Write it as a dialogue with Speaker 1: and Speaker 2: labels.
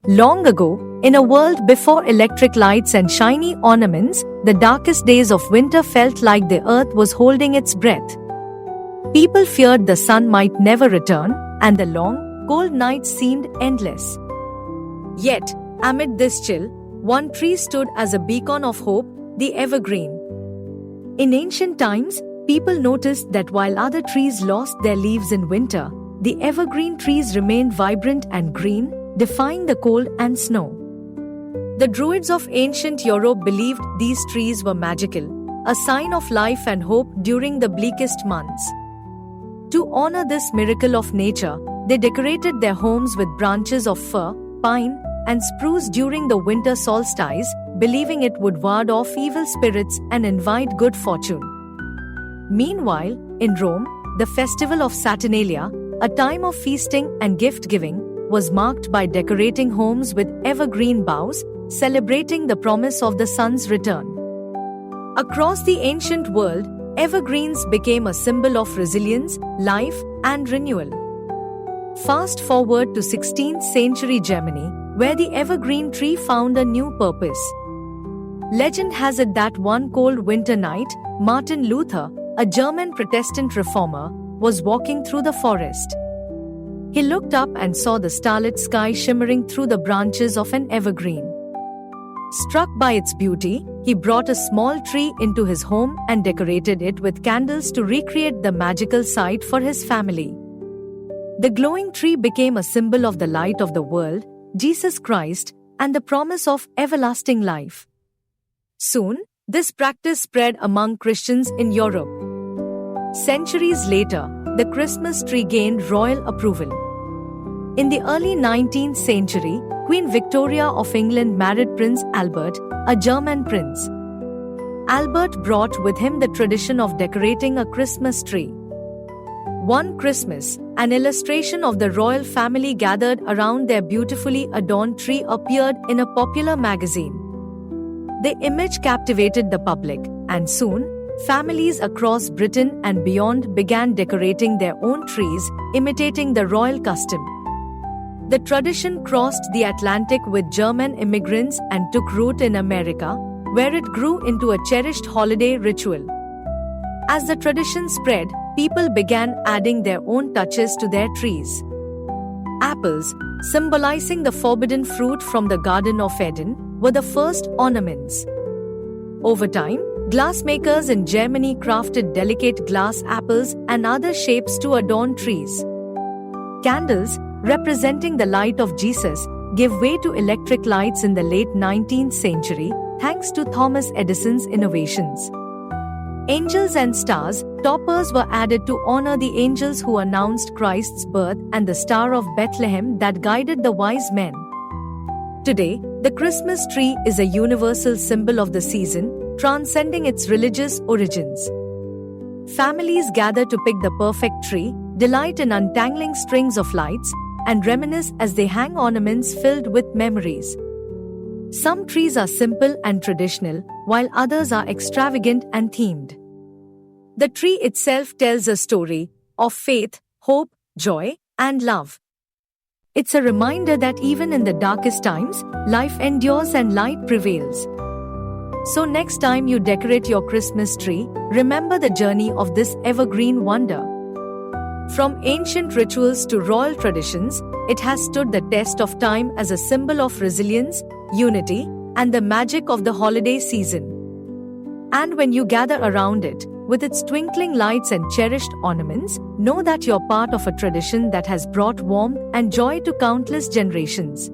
Speaker 1: Long ago, in a world before electric lights and shiny ornaments, the darkest days of winter felt like the earth was holding its breath. People feared the sun might never return, and the long, cold nights seemed endless. Yet, amid this chill, one tree stood as a beacon of hope, the evergreen. In ancient times, people noticed that while other trees lost their leaves in winter, the evergreen trees remained vibrant and green, defying the cold and snow. The Druids of ancient Europe believed these trees were magical, a sign of life and hope during the bleakest months. To honor this miracle of nature, they decorated their homes with branches of fir, pine, and spruce during the winter solstice, believing it would ward off evil spirits and invite good fortune. Meanwhile, in Rome, the festival of Saturnalia, a time of feasting and gift-giving, was marked by decorating homes with evergreen boughs, celebrating the promise of the sun's return. Across the ancient world, evergreens became a symbol of resilience, life, and renewal. Fast forward to 16th century Germany, where the evergreen tree found a new purpose. Legend has it that one cold winter night, Martin Luther, a German Protestant reformer, was walking through the forest. He looked up and saw the starlit sky shimmering through the branches of an evergreen. Struck by its beauty, he brought a small tree into his home and decorated it with candles to recreate the magical sight for his family. The glowing tree became a symbol of the light of the world, Jesus Christ, and the promise of everlasting life. Soon, this practice spread among Christians in Europe. Centuries later, the Christmas tree gained royal approval. In the early 19th century, Queen Victoria of England married Prince Albert, a German prince. Albert brought with him the tradition of decorating a Christmas tree. One Christmas, an illustration of the royal family gathered around their beautifully adorned tree appeared in a popular magazine. The image captivated the public, and soon, families across Britain and beyond began decorating their own trees, imitating the royal custom. The tradition crossed the Atlantic with German immigrants and took root in America, where it grew into a cherished holiday ritual. As the tradition spread, people began adding their own touches to their trees. Apples, symbolizing the forbidden fruit from the Garden of Eden, were the first ornaments. Over time, glassmakers in Germany crafted delicate glass apples and other shapes to adorn trees. Candles, representing the light of Jesus, gave way to electric lights in the late 19th century, thanks to Thomas Edison's innovations. Angels and stars, toppers were added to honor the angels who announced Christ's birth and the Star of Bethlehem that guided the wise men. Today, the Christmas tree is a universal symbol of the season, transcending its religious origins. Families gather to pick the perfect tree, delight in untangling strings of lights, and reminisce as they hang ornaments filled with memories. Some trees are simple and traditional, while others are extravagant and themed. The tree itself tells a story of faith, hope, joy, and love. It's a reminder that even in the darkest times, life endures and light prevails. So next time you decorate your Christmas tree, remember the journey of this evergreen wonder. From ancient rituals to royal traditions, it has stood the test of time as a symbol of resilience, unity, and the magic of the holiday season. And when you gather around it, with its twinkling lights and cherished ornaments, know that you're part of a tradition that has brought warmth and joy to countless generations.